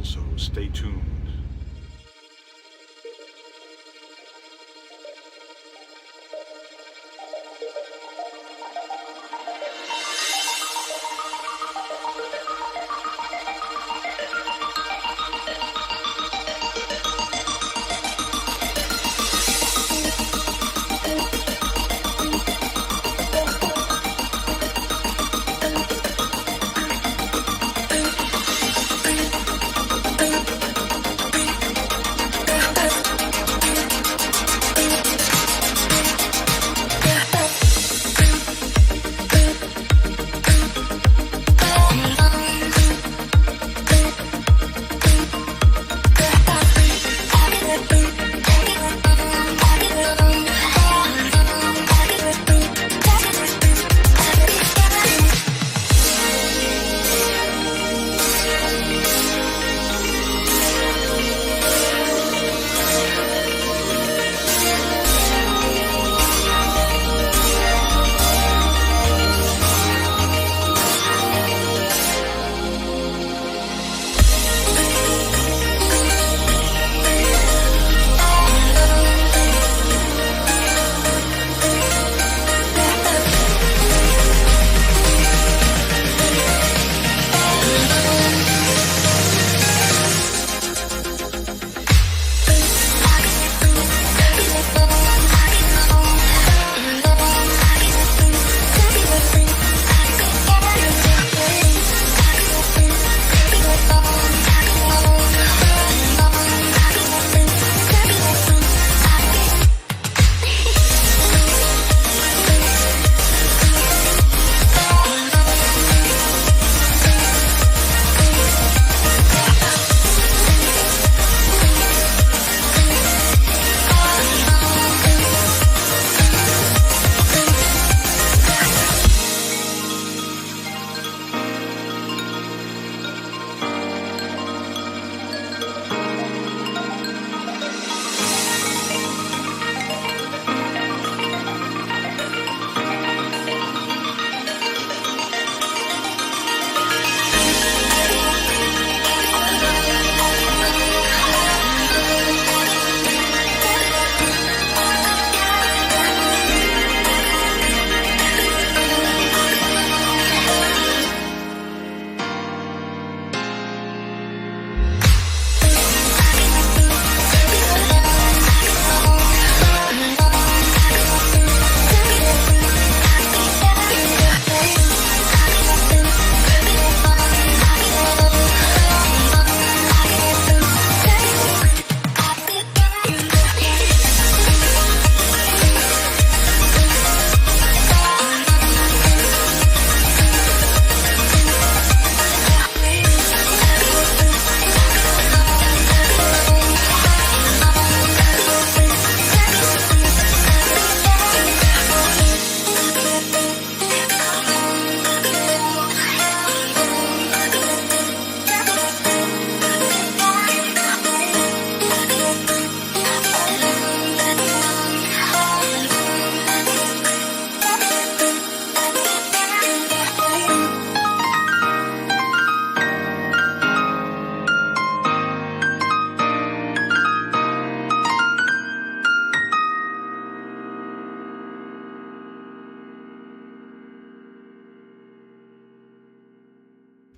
schedule, so stay tuned.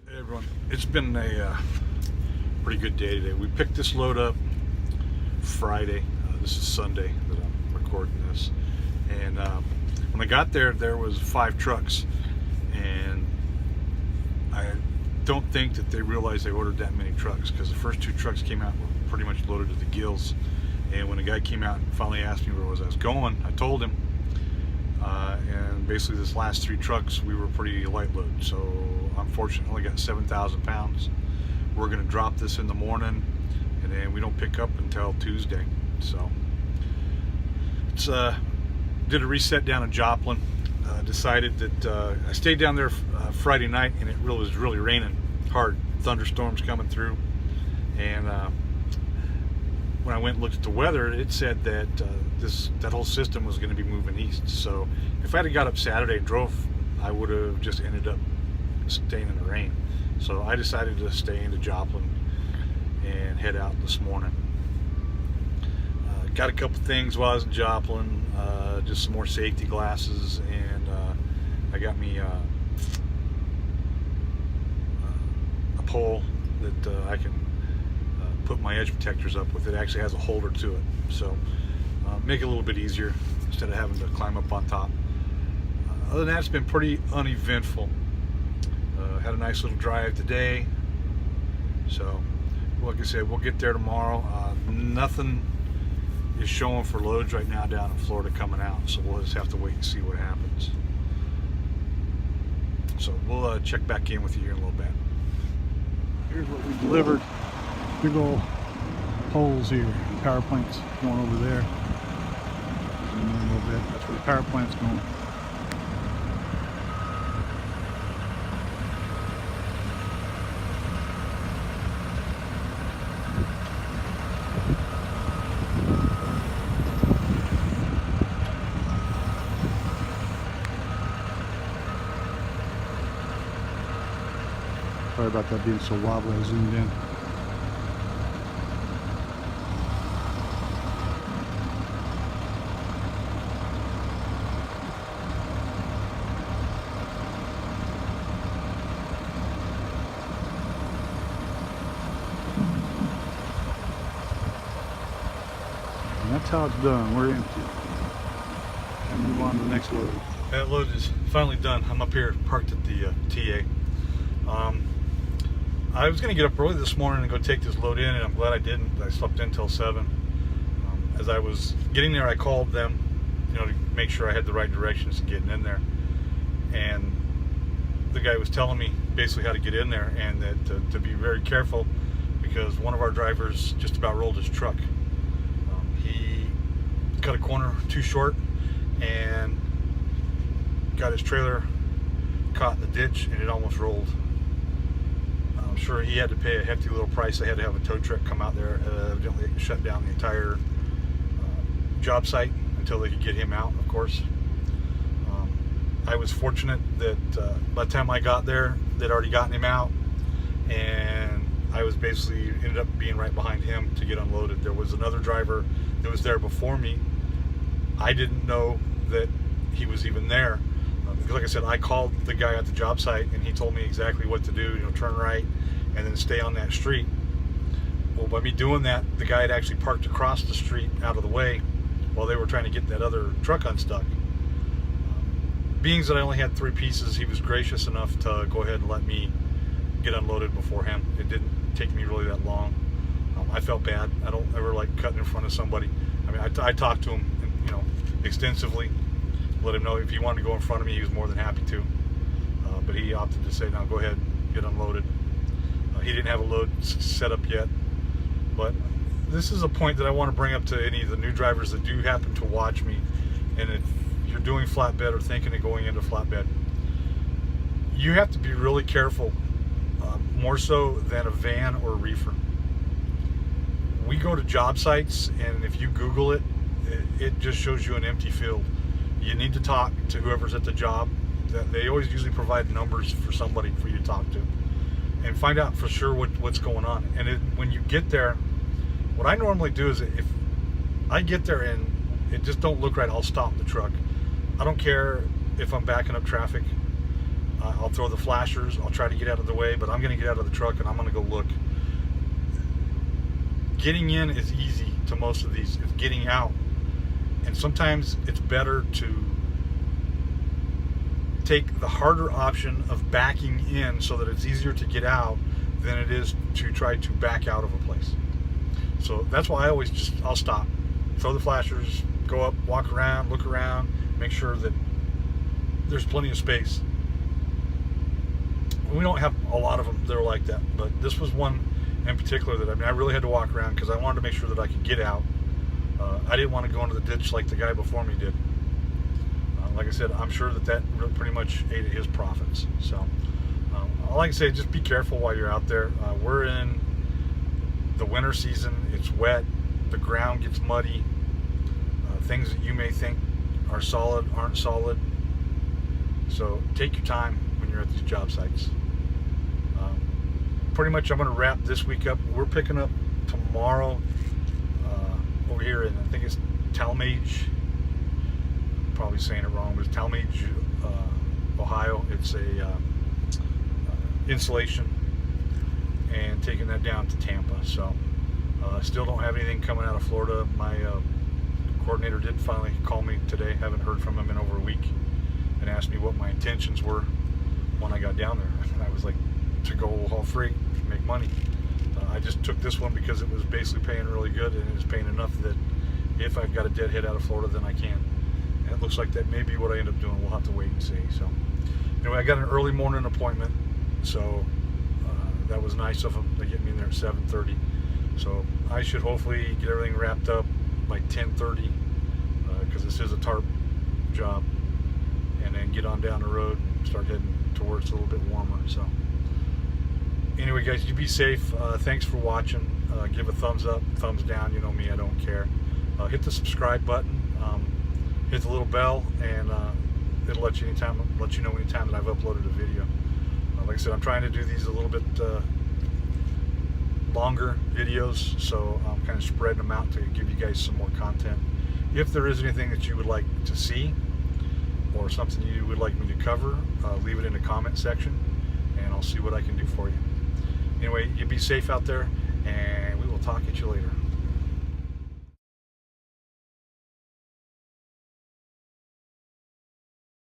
Hey everyone, it's been a pretty good day today. We picked this load up Friday. This is Sunday that I'm recording this. And when I got there, there was 5 trucks. And I don't think that they realized they ordered that many trucks, because the first 2 trucks came out were pretty much loaded to the gills. And when the guy came out and finally asked me where I was going, I told him. And basically this last 3 trucks, we were pretty light load. So unfortunately got 7,000 pounds. We're gonna drop this in the morning, and then we don't pick up until Tuesday. So it's did a reset down in Joplin. Decided that I stayed down there Friday night, and it was really raining hard, thunderstorms coming through. And when I went and looked at the weather, it said that that whole system was going to be moving east. So if I had got up Saturday and drove, I would have just ended up staying in the rain. So I decided to stay into Joplin and head out this morning. Got a couple things while I was in Joplin, just some more safety glasses, and I got me a pole that I can put my edge protectors up with. It actually has a holder to it, so make it a little bit easier instead of having to climb up on top. Other than that, it's been pretty uneventful. Had a nice little drive today, so like I said, we'll get there tomorrow. Nothing is showing for loads right now down in Florida coming out, so we'll just have to wait and see what happens. So we'll check back in with you here in a little bit. Here's what we delivered. Big old poles here. Power plant's going over there. Zoom in a little bit. That's where the power plant's going. Sorry about that being so wobbly. I zoomed in. And that's how it's done. We're empty. And move on to the next load. That load is finally done. I'm up here parked at the TA. I was going to get up early this morning and go take this load in, and I'm glad I didn't. I slept in till 7. As I was getting there, I called them, to make sure I had the right directions to getting in there. And the guy was telling me basically how to get in there, and that to be very careful, because one of our drivers just about rolled his truck. He cut a corner too short and got his trailer caught in the ditch, and it almost rolled. I'm sure he had to pay a hefty little price. They had to have a tow truck come out there, evidently shut down the entire job site until they could get him out, of course. I was fortunate that by the time I got there, they'd already gotten him out, and I was basically ended up being right behind him to get unloaded. There was another driver that was there before me. I didn't know that he was even there. Because like I said, I called the guy at the job site, and he told me exactly what to do, turn right and then stay on that street. Well, by me doing that, the guy had actually parked across the street out of the way while they were trying to get that other truck unstuck. Being that I only had 3 pieces, he was gracious enough to go ahead and let me get unloaded before him. It didn't take me really that long. I felt bad. I don't ever like cutting in front of somebody. I mean, I talked to him, extensively. Let him know if he wanted to go in front of me, he was more than happy to. But he opted to say, no, go ahead, get unloaded. He didn't have a load set up yet. But this is a point that I want to bring up to any of the new drivers that do happen to watch me. And if you're doing flatbed or thinking of going into flatbed, you have to be really careful, more so than a van or a reefer. We go to job sites, and if you Google it, it just shows you an empty field. You need to talk to whoever's at the job. They always usually provide numbers for somebody for you to talk to, and find out for sure what's going on. And when you get there, what I normally do is, if I get there and it just don't look right, I'll stop the truck. I don't care if I'm backing up traffic. I'll throw the flashers. I'll try to get out of the way, but I'm going to get out of the truck and I'm going to go look. Getting in is easy to most of these. It's getting out. And sometimes it's better to take the harder option of backing in so that it's easier to get out than it is to try to back out of a place. So that's why I always I'll stop, throw the flashers, go up, walk around, look around, make sure that there's plenty of space. We don't have a lot of them that are like that, but this was one in particular that I really had to walk around because I wanted to make sure that I could get out. I didn't want to go into the ditch like the guy before me did. Like I said, I'm sure that pretty much ate at his profits. So, like I say, just be careful while you're out there. We're in the winter season. It's wet. The ground gets muddy. Things that you may think are solid aren't solid. So take your time when you're at these job sites. pretty much I'm going to wrap this week up. We're picking up tomorrow over here in, I think it's Talmadge, probably saying it wrong, but it's Talmadge, Ohio. It's a installation, and taking that down to Tampa. So still don't have anything coming out of Florida. My coordinator did finally call me today. Haven't heard from him in over a week, and asked me what my intentions were when I got down there. And I was like, to go haul freight, make money. I just took this one because it was basically paying really good, and it was paying enough that if I've got a dead hit out of Florida, then I can. And it looks like that may be what I end up doing. We'll have to wait and see. So anyway, I got an early morning appointment, so that was nice of them. They get me in there at 7:30. So I should hopefully get everything wrapped up by 10:30, because this is a tarp job, and then get on down the road and start heading to where it's a little bit warmer. So anyway, guys, you be safe. Thanks for watching. Give a thumbs up, thumbs down. You know me, I don't care. Hit the subscribe button. Hit the little bell, and it'll let you know anytime that I've uploaded a video. Like I said, I'm trying to do these a little bit longer videos, so I'm kind of spreading them out to give you guys some more content. If there is anything that you would like to see, or something you would like me to cover, leave it in the comment section, and I'll see what I can do for you. Anyway, you be safe out there, and we will talk at you later.